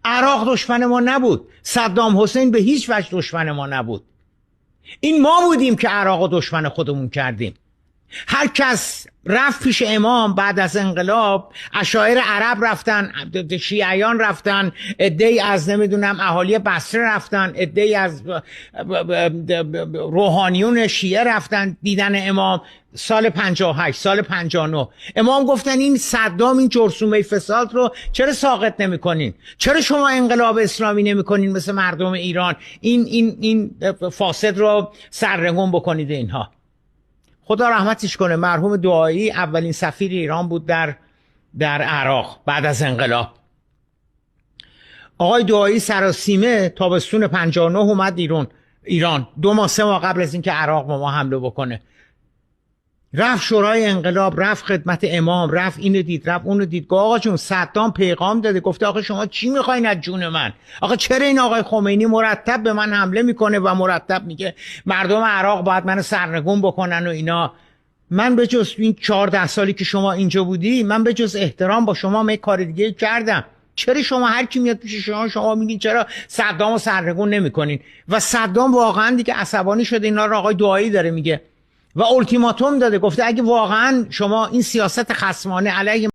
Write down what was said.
عراق دشمن ما نبود، صدام حسین به هیچ وجه دشمن ما نبود. این ما بودیم که عراق دشمن خودمون کردیم. هر کس رفت پیش امام بعد از انقلاب، اشاعره عرب رفتن، شیعیان رفتن، عده‌ای از نمیدونم اهالی بصره رفتن، عده‌ای از روحانیون شیعه رفتن دیدن امام. سال 58 سال 59 امام گفتن این صدام این جرثومه فساد رو چرا ساقط نمی‌کنین؟ چرا شما انقلاب اسلامی نمی‌کنین مثل مردم ایران، این فاسد رو سرنگون بکنید؟ اینها خدا رحمتش کنه مرحوم دعایی اولین سفیر ایران بود در عراق بعد از انقلاب. آقای دعایی سراسیمه تابستون 59 اومد ایران 2 ماه 3 ماه قبل از اینکه عراق به ما حمله بکنه. رفت شورای انقلاب، رفت خدمت امام، رفت اینو دید، رفت اونو دید. گفت آقا جون صدام پیغام داده، گفته آقا شما چی میخواین از جون من؟ آقا چرا این آقای خمینی مرتب به من حمله میکنه و مرتب میگه مردم عراق باید منو سرنگون بکنن و اینا؟ من به جز این 14 سالی که شما اینجا بودی، من به جز احترام با شما یک کار دیگه کردم. چرا شما هر کی میاد پیش شما میگین چرا صدامو سرنگون نمیکنین؟ و صدام واقعا دیگه عصبانی شده. اینا رو آقای دعایی داره میگه و التیماتوم داده، گفته اگه واقعا شما این سیاست خصمانه علیه